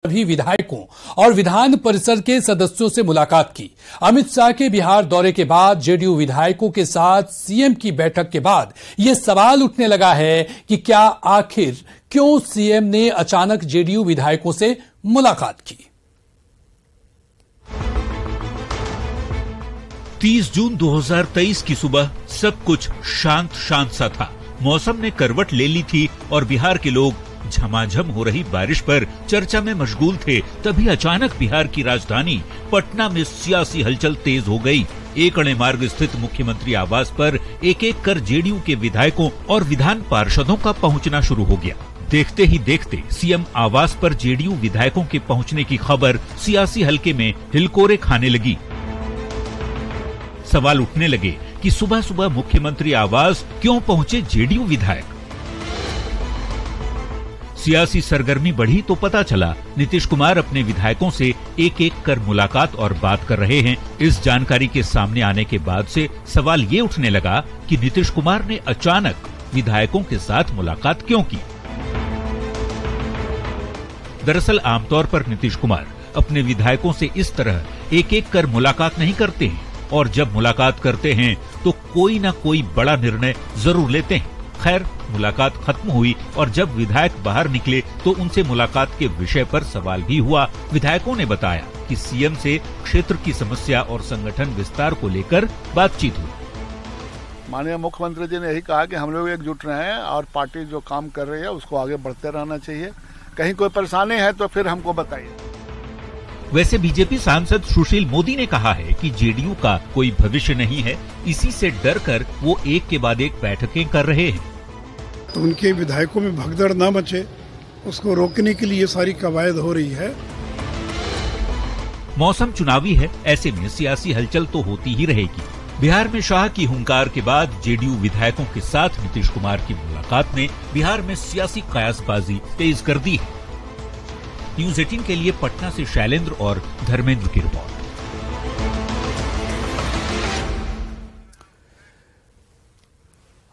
सभी विधायकों और विधान परिषद के सदस्यों से मुलाकात की। अमित शाह के बिहार दौरे के बाद जेडीयू विधायकों के साथ सीएम की बैठक के बाद यह सवाल उठने लगा है कि क्या आखिर क्यों सीएम ने अचानक जेडीयू विधायकों से मुलाकात की। 30 जून 2023 की सुबह सब कुछ शांत सा था। मौसम ने करवट ले ली थी और बिहार के लोग झमाझम हो रही बारिश पर चर्चा में मशगूल थे। तभी अचानक बिहार की राजधानी पटना में सियासी हलचल तेज हो गई। एक अणे मार्ग स्थित मुख्यमंत्री आवास पर एक एक कर जेडीयू के विधायकों और विधान पार्षदों का पहुंचना शुरू हो गया। देखते ही देखते सीएम आवास पर जेडीयू विधायकों के पहुंचने की खबर सियासी हलके में हिलकोरे खाने लगी। सवाल उठने लगे कि सुबह सुबह मुख्यमंत्री आवास क्यों पहुंचे जेडीयू विधायक। सियासी सरगर्मी बढ़ी तो पता चला नीतीश कुमार अपने विधायकों से एक एक कर मुलाकात और बात कर रहे हैं। इस जानकारी के सामने आने के बाद से सवाल ये उठने लगा कि नीतीश कुमार ने अचानक विधायकों के साथ मुलाकात क्यों की। दरअसल आमतौर पर नीतीश कुमार अपने विधायकों से इस तरह एक एक कर मुलाकात नहीं करते हैं और जब मुलाकात करते हैं तो कोई न कोई बड़ा निर्णय जरूर लेते हैं। खैर, मुलाकात खत्म हुई और जब विधायक बाहर निकले तो उनसे मुलाकात के विषय पर सवाल भी हुआ। विधायकों ने बताया कि सीएम से क्षेत्र की समस्या और संगठन विस्तार को लेकर बातचीत हुई। माननीय मुख्यमंत्री जी ने यही कहा कि हम लोग एकजुट रहें और पार्टी जो काम कर रही है उसको आगे बढ़ते रहना चाहिए। कहीं कोई परेशानी है तो फिर हमको बताइए। वैसे बीजेपी सांसद सुशील मोदी ने कहा है कि जेडीयू का कोई भविष्य नहीं है, इसी से डरकर वो एक के बाद एक बैठकें कर रहे हैं। तो उनके विधायकों में भगदड़ न मचे, उसको रोकने के लिए सारी कवायद हो रही है। मौसम चुनावी है, ऐसे में सियासी हलचल तो होती ही रहेगी। बिहार में शाह की हुंकार के बाद जेडीयू विधायकों के साथ नीतीश कुमार की मुलाकात ने बिहार में सियासी कयासबाजी तेज कर दी है। न्यूज 18 के लिए पटना से शैलेंद्र और धर्मेंद्र की रिपोर्ट।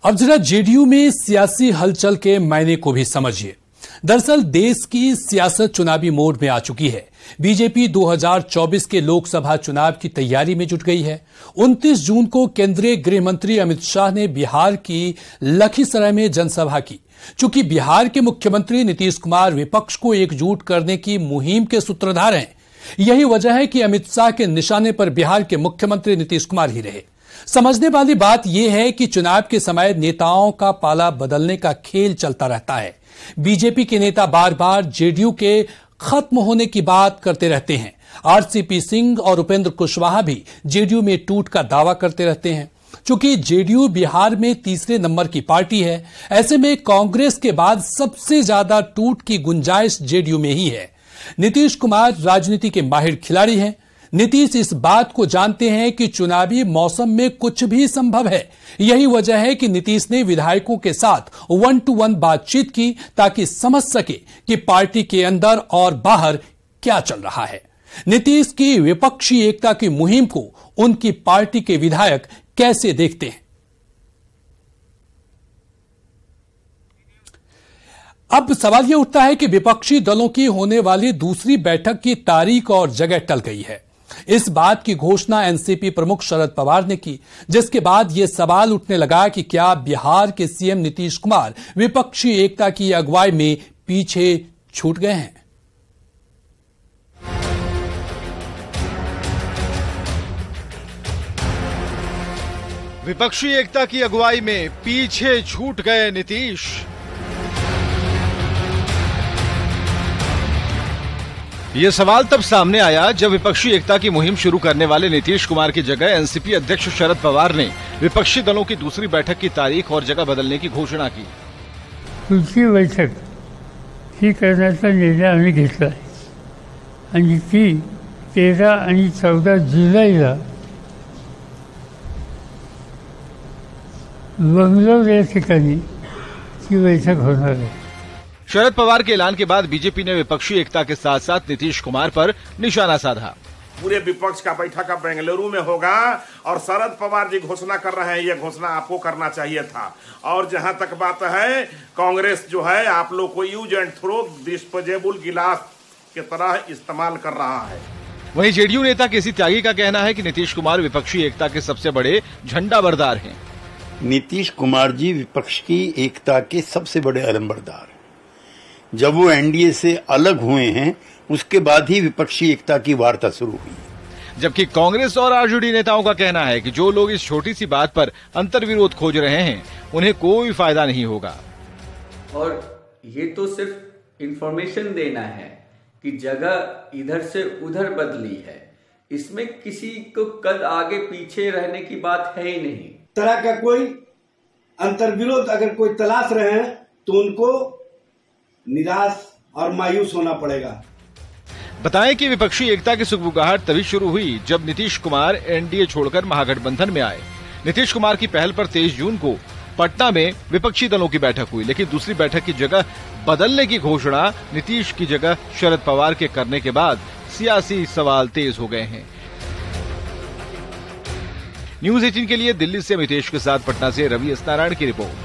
अब जरा जेडीयू में सियासी हलचल के मायने को भी समझिए। दरअसल देश की सियासत चुनावी मोड में आ चुकी है। बीजेपी 2024 के लोकसभा चुनाव की तैयारी में जुट गई है। 29 जून को केंद्रीय गृह मंत्री अमित शाह ने बिहार की लखीसराय में जनसभा की। चूंकि बिहार के मुख्यमंत्री नीतीश कुमार विपक्ष को एकजुट करने की मुहिम के सूत्रधार हैं, यही वजह है कि अमित शाह के निशाने पर बिहार के मुख्यमंत्री नीतीश कुमार ही रहे। समझने वाली बात यह है कि चुनाव के समय नेताओं का पाला बदलने का खेल चलता रहता है। बीजेपी के नेता बार बार जेडीयू के खत्म होने की बात करते रहते हैं। आरसीपी सिंह और उपेंद्र कुशवाहा भी जेडीयू में टूट का दावा करते रहते हैं। चूंकि जेडीयू बिहार में तीसरे नंबर की पार्टी है, ऐसे में कांग्रेस के बाद सबसे ज्यादा टूट की गुंजाइश जेडीयू में ही है। नीतीश कुमार राजनीति के माहिर खिलाड़ी हैं। नीतीश इस बात को जानते हैं कि चुनावी मौसम में कुछ भी संभव है। यही वजह है कि नीतीश ने विधायकों के साथ 1-to-1 बातचीत की ताकि समझ सके कि पार्टी के अंदर और बाहर क्या चल रहा है। नीतीश की विपक्षी एकता की मुहिम को उनकी पार्टी के विधायक कैसे देखते हैं। अब सवाल यह उठता है कि विपक्षी दलों की होने वाली दूसरी बैठक की तारीख और जगह टल गई है। इस बात की घोषणा एनसीपी प्रमुख शरद पवार ने की, जिसके बाद यह सवाल उठने लगा कि क्या बिहार के सीएम नीतीश कुमार विपक्षी एकता की अगुवाई में पीछे छूट गए हैं। विपक्षी एकता की अगुवाई में पीछे छूट गए नीतीश। ये सवाल तब सामने आया जब विपक्षी एकता की मुहिम शुरू करने वाले नीतीश कुमार की जगह एनसीपी अध्यक्ष शरद पवार ने विपक्षी दलों की दूसरी बैठक की तारीख और जगह बदलने की घोषणा की। पुढची बैठक ही करण्याचा निर्णय आम्ही घेतला आणि ती 13 आणि 14 जुलैला बंगलोर या ठिकाणी ती बैठक होणार आहे। शरद पवार के ऐलान के बाद बीजेपी ने विपक्षी एकता के साथ साथ नीतीश कुमार पर निशाना साधा। पूरे विपक्ष का बैठक अब बेंगलुरु में होगा और शरद पवार जी घोषणा कर रहे हैं, ये घोषणा आपको करना चाहिए था। और जहां तक बात है, कांग्रेस जो है आप लोग को यूज एंड थ्रो डिस्पोजेबल गिलास की तरह इस्तेमाल कर रहा है। वहीं जेडीयू नेता केसी त्यागी का कहना है कि नीतीश कुमार विपक्षी एकता के सबसे बड़े झंडा बरदार हैं। नीतीश कुमार जी विपक्ष की एकता के सबसे बड़े अलंबरदार हैं। जब वो एनडीए से अलग हुए हैं उसके बाद ही विपक्षी एकता की वार्ता शुरू हुई। जबकि कांग्रेस और आरजेडी नेताओं का कहना है कि जो लोग इस छोटी सी बात पर अंतर्विरोध खोज रहे हैं उन्हें कोई फायदा नहीं होगा। और ये तो सिर्फ इंफॉर्मेशन देना है कि जगह इधर से उधर बदली है, इसमें किसी को कद आगे पीछे रहने की बात है ही नहीं। तरह का कोई अंतर्विरोध अगर कोई तलाश रहे हैं तो उनको निराश और मायूस होना पड़ेगा। बताएं कि विपक्षी एकता की सुगबुगाहट तभी शुरू हुई जब नीतीश कुमार एनडीए छोड़कर महागठबंधन में आए। नीतीश कुमार की पहल पर 23 जून को पटना में विपक्षी दलों की बैठक हुई, लेकिन दूसरी बैठक की जगह बदलने की घोषणा नीतीश की जगह शरद पवार के करने के बाद सियासी सवाल तेज हो गए हैं। न्यूज़ 18 के लिए दिल्ली से अमितेश के साथ पटना से रवि एस नारायण की रिपोर्ट।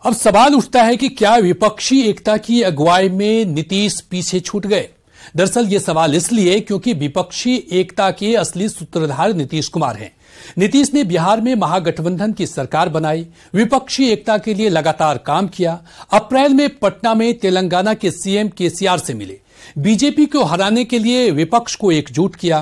अब सवाल उठता है कि क्या विपक्षी एकता की अगुवाई में नीतीश पीछे छूट गए। दरअसल ये सवाल इसलिए क्योंकि विपक्षी एकता के असली सूत्रधार नीतीश कुमार हैं। नीतीश ने बिहार में महागठबंधन की सरकार बनाई, विपक्षी एकता के लिए लगातार काम किया। अप्रैल में पटना में तेलंगाना के सीएम केसीआर से मिले, बीजेपी को हराने के लिए विपक्ष को एकजुट किया,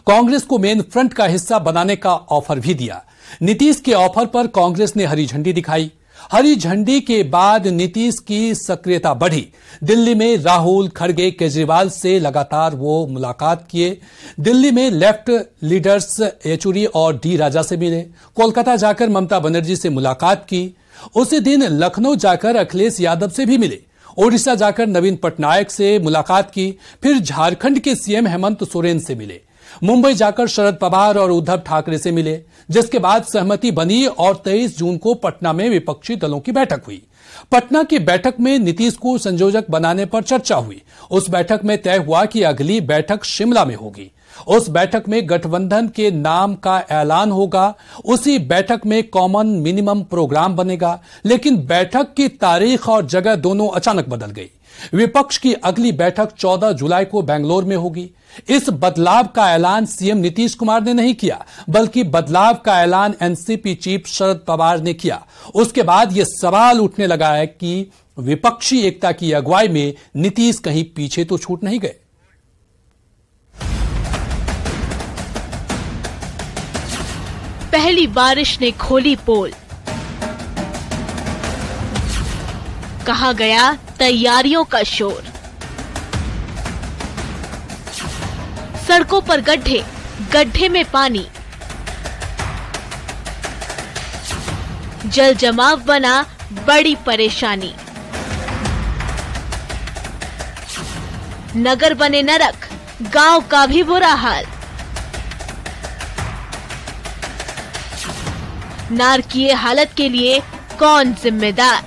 कांग्रेस को मेन फ्रंट का हिस्सा बनाने का ऑफर भी दिया। नीतीश के ऑफर पर कांग्रेस ने हरी झंडी दिखाई। हरी झंडी के बाद नीतीश की सक्रियता बढ़ी। दिल्ली में राहुल, खड़गे, केजरीवाल से लगातार वो मुलाकात किए। दिल्ली में लेफ्ट लीडर्स येचुरी और डी राजा से मिले। कोलकाता जाकर ममता बनर्जी से मुलाकात की। उसी दिन लखनऊ जाकर अखिलेश यादव से भी मिले। ओडिशा जाकर नवीन पटनायक से मुलाकात की। फिर झारखंड के सीएम हेमंत सोरेन से मिले। मुंबई जाकर शरद पवार और उद्धव ठाकरे से मिले, जिसके बाद सहमति बनी और 23 जून को पटना में विपक्षी दलों की बैठक हुई। पटना की बैठक में नीतीश को संयोजक बनाने पर चर्चा हुई। उस बैठक में तय हुआ कि अगली बैठक शिमला में होगी। उस बैठक में गठबंधन के नाम का ऐलान होगा। उसी बैठक में कॉमन मिनिमम प्रोग्राम बनेगा। लेकिन बैठक की तारीख और जगह दोनों अचानक बदल गई। विपक्ष की अगली बैठक 14 जुलाई को बेंगलोर में होगी। इस बदलाव का ऐलान सीएम नीतीश कुमार ने नहीं किया, बल्कि बदलाव का ऐलान एनसीपी चीफ शरद पवार ने किया। उसके बाद यह सवाल उठने लगा है कि विपक्षी एकता की अगुवाई में नीतीश कहीं पीछे तो छूट नहीं गए। पहली बारिश ने खोली पोल, कहा गया तैयारियों का शोर। सड़कों पर गड्ढे, गड्ढे में पानी, जल जमाव बना बड़ी परेशानी। नगर बने नरक, गांव का भी बुरा हाल। नारकीय हालत के लिए कौन जिम्मेदार?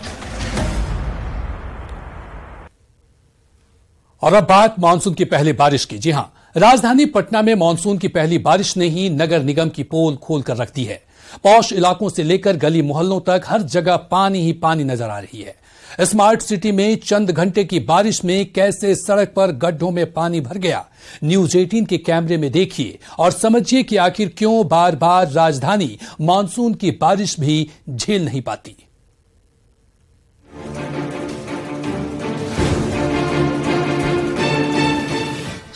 और अब बात मानसून की पहली बारिश की। जी हां, राजधानी पटना में मानसून की पहली बारिश ने ही नगर निगम की पोल खोल कर रख दी है। पौष इलाकों से लेकर गली मोहल्लों तक हर जगह पानी ही पानी नजर आ रही है। स्मार्ट सिटी में चंद घंटे की बारिश में कैसे सड़क पर गड्ढों में पानी भर गया, न्यूज़ 18 के कैमरे में देखिए और समझिए कि आखिर क्यों बार बार राजधानी मानसून की बारिश भी झेल नहीं पाती।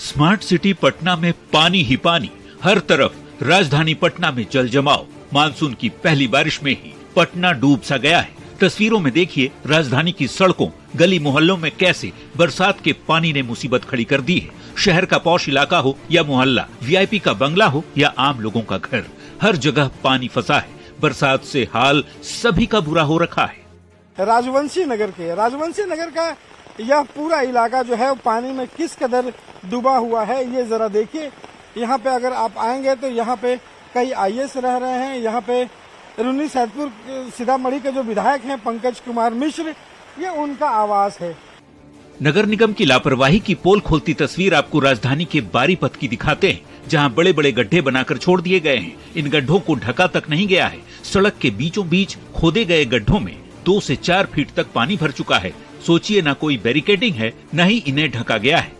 स्मार्ट सिटी पटना में पानी ही पानी, हर तरफ राजधानी पटना में जल जमाव। मानसून की पहली बारिश में ही पटना डूब सा गया है। तस्वीरों में देखिए राजधानी की सड़कों, गली मोहल्लों में कैसे बरसात के पानी ने मुसीबत खड़ी कर दी है। शहर का पौष इलाका हो या मोहल्ला, वीआईपी का बंगला हो या आम लोगों का घर, हर जगह पानी फंसा है। बरसात से हाल सभी का बुरा हो रखा है। राजवंशी नगर का यह पूरा इलाका जो है वो पानी में किस कदर डूबा हुआ है, ये जरा देखिए। यहाँ पे अगर आप आएंगे तो यहाँ पे कई आईएएस रह रहे हैं। यहाँ पे रूनी सैदपुर सीतामढ़ी के जो विधायक हैं पंकज कुमार मिश्र, ये उनका आवास है। नगर निगम की लापरवाही की पोल खोलती तस्वीर आपको राजधानी के बारीपत की दिखाते हैं, जहां बड़े बड़े गड्ढे बनाकर छोड़ दिए गए हैं। इन गड्ढों को ढका तक नहीं गया है। सड़क के बीचों बीच खोदे गए गड्ढों में 2 से 4 फीट तक पानी भर चुका है। सोचिए ना कोई बैरिकेडिंग है, न ही इन्हें ढका गया है।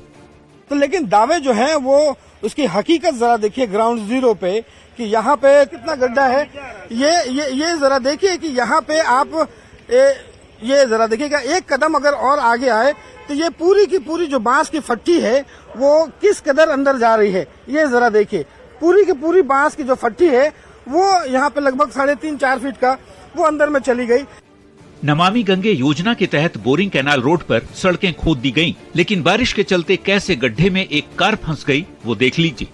तो लेकिन दावे जो है वो उसकी हकीकत जरा देखिए ग्राउंड जीरो पे कि यहाँ पे कितना गड्ढा है। ये जरा देखिए कि यहाँ पे आप ये जरा देखिएगा, एक कदम अगर और आगे आए तो ये पूरी की पूरी जो बांस की फट्टी है वो किस कदर अंदर जा रही है। ये जरा देखिए, पूरी की पूरी बांस की जो फट्टी है वो यहाँ पे लगभग 3.5-4 फीट का वो अंदर में चली गई। नमामि गंगे योजना के तहत बोरिंग कैनाल रोड पर सड़कें खोद दी गईं, लेकिन बारिश के चलते कैसे गड्ढे में एक कार फंस गई वो देख लीजिए।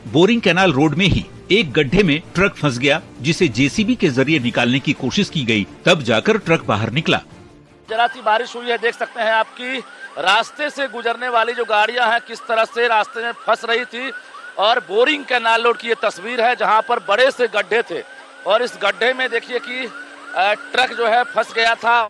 बोरिंग कैनाल रोड में ही एक गड्ढे में ट्रक फंस गया, जिसे जेसीबी के जरिए निकालने की कोशिश की गई, तब जाकर ट्रक बाहर निकला। जरा सी बारिश हुई है, देख सकते हैं आपकी रास्ते से गुजरने वाली जो गाड़ियां हैं किस तरह से रास्ते में फंस रही थी। और बोरिंग कैनाल रोड की ये तस्वीर है जहां पर बड़े से गड्ढे थे और इस गड्ढे में देखिए कि ट्रक जो है फंस गया था।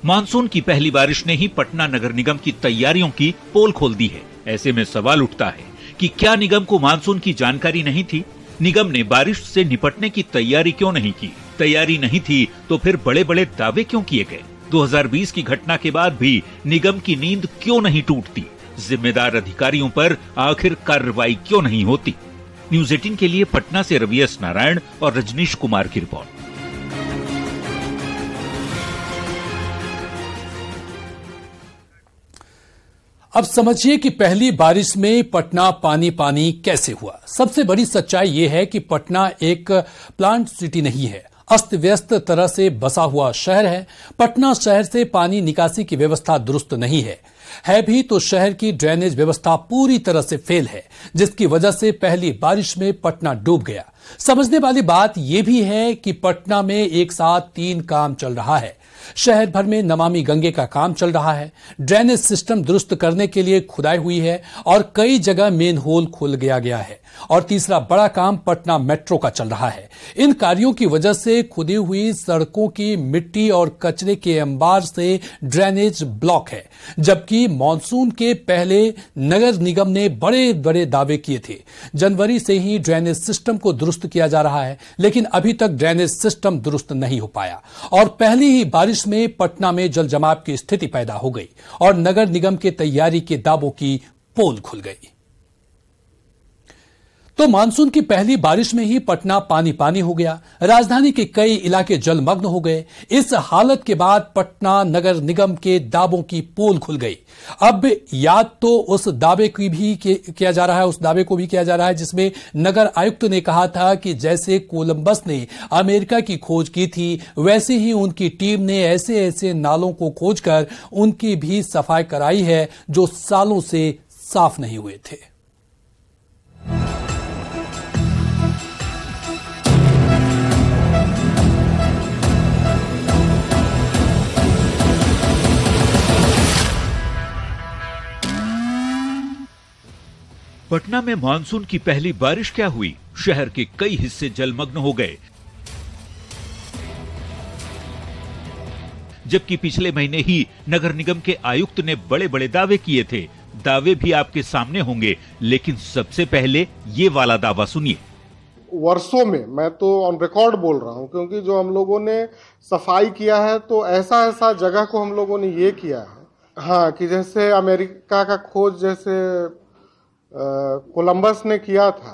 मानसून की पहली बारिश ने ही पटना नगर निगम की तैयारियों की पोल खोल दी है। ऐसे में सवाल उठता है कि क्या निगम को मानसून की जानकारी नहीं थी? निगम ने बारिश से निपटने की तैयारी क्यों नहीं की? तैयारी नहीं थी तो फिर बड़े बड़े दावे क्यों किए गए? 2020 की घटना के बाद भी निगम की नींद क्यों नहीं टूटती? जिम्मेदार अधिकारियों पर आखिर कार्रवाई क्यों नहीं होती? न्यूज़ 18 के लिए पटना से रवि एस नारायण और रजनीश कुमार की रिपोर्ट। अब समझिए कि पहली बारिश में पटना पानी पानी कैसे हुआ। सबसे बड़ी सच्चाई यह है कि पटना एक प्लांट सिटी नहीं है, अस्त व्यस्त तरह से बसा हुआ शहर है। पटना शहर से पानी निकासी की व्यवस्था दुरुस्त नहीं है भी तो शहर की ड्रेनेज व्यवस्था पूरी तरह से फेल है, जिसकी वजह से पहली बारिश में पटना डूब गया। समझने वाली बात यह भी है कि पटना में एक साथ 3 काम चल रहा है। शहर भर में नमामि गंगे का काम चल रहा है, ड्रेनेज सिस्टम दुरुस्त करने के लिए खुदाई हुई है और कई जगह मेन होल खोल गया है, और तीसरा बड़ा काम पटना मेट्रो का चल रहा है। इन कार्यों की वजह से खुदी हुई सड़कों की मिट्टी और कचरे के अंबार से ड्रेनेज ब्लॉक है, जबकि मॉनसून के पहले नगर निगम ने बड़े बड़े दावे किए थे। जनवरी से ही ड्रेनेज सिस्टम को दुरुस्त किया जा रहा है, लेकिन अभी तक ड्रेनेज सिस्टम दुरुस्त नहीं हो पाया और पहली ही बारिश में पटना में जल जमाव की स्थिति पैदा हो गई और नगर निगम के तैयारी के दावों की पोल खुल गई। तो मानसून की पहली बारिश में ही पटना पानी पानी हो गया, राजधानी के कई इलाके जलमग्न हो गए। इस हालत के बाद पटना नगर निगम के दावों की पोल खुल गई। अब याद तो उस दावे को भी किया जा रहा है जिसमें नगर आयुक्त ने कहा था कि जैसे कोलंबस ने अमेरिका की खोज की थी, वैसे ही उनकी टीम ने ऐसे ऐसे नालों को खोजकर उनकी भी सफाई कराई है जो सालों से साफ नहीं हुए थे। पटना में मानसून की पहली बारिश क्या हुई? शहर के कई हिस्से जलमग्न हो गए, जबकि पिछले महीने ही नगर निगम के आयुक्त ने बड़े बड़े दावे किए थे। दावे भी आपके सामने होंगे, लेकिन सबसे पहले ये वाला दावा सुनिए। वर्षों में, मैं तो ऑन रिकॉर्ड बोल रहा हूं, क्योंकि जो हम लोगों ने सफाई किया है तो ऐसा जगह को हम लोगों ने ये किया है, हाँ, कि जैसे अमेरिका का खोज जैसे कोलंबस ने किया था,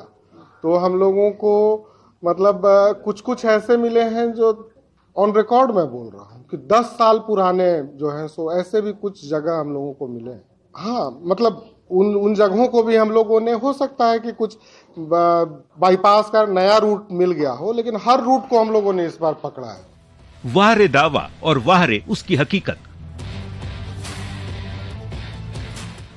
तो हम लोगों को मतलब कुछ ऐसे मिले हैं जो ऑन रिकॉर्ड मैं बोल रहा हूँ कि 10 साल पुराने जो हैं, सो ऐसे भी कुछ जगह हम लोगों को मिले हैं। हाँ, मतलब उन जगहों को भी हम लोगों ने, हो सकता है कि कुछ बाईपास का नया रूट मिल गया हो, लेकिन हर रूट को हम लोगों ने इस बार पकड़ा है। वाह रे दावा और वाह रे उसकी हकीकत।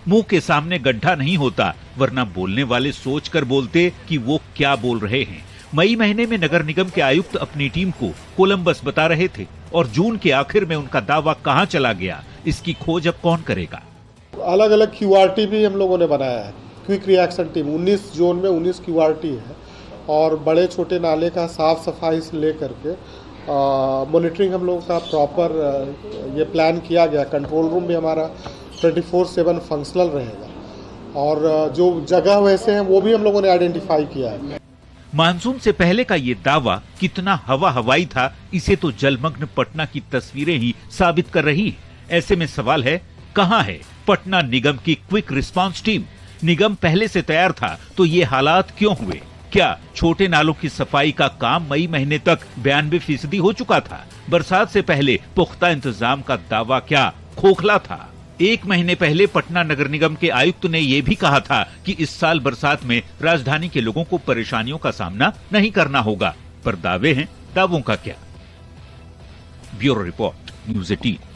मुंह के सामने गड्ढा नहीं होता, वरना बोलने वाले सोच कर बोलते कि वो क्या बोल रहे हैं। मई महीने में नगर निगम के आयुक्त अपनी टीम को कोलंबस बता रहे थे और जून के आखिर में उनका दावा कहां चला गया, इसकी खोज अब कौन करेगा? अलग अलग QRT भी हम लोगों ने बनाया है, क्विक रिएक्शन टीम। 19 जोन में 19 QRT है और बड़े छोटे नाले का साफ सफाई से लेकर के मॉनिटरिंग हम लोगों का प्रॉपर ये प्लान किया गया। कंट्रोल रूम भी हमारा 24/7 फंक्शनल रहेगा और जो जगह वैसे हैं वो भी हम लोगों ने आइडेंटिफाई किया है। मानसून से पहले का ये दावा कितना हवा हवाई था, इसे तो जलमग्न पटना की तस्वीरें ही साबित कर रही है। ऐसे में सवाल है, कहां है पटना निगम की क्विक रिस्पांस टीम? निगम पहले से तैयार था तो ये हालात क्यों हुए? क्या छोटे नालों की सफाई का काम मई महीने तक 92% हो चुका था? बरसात से पहले पुख्ता इंतजाम का दावा क्या खोखला था? एक महीने पहले पटना नगर निगम के आयुक्त ने यह भी कहा था कि इस साल बरसात में राजधानी के लोगों को परेशानियों का सामना नहीं करना होगा, पर दावे हैं, दावों का क्या? Bureau report, news 18।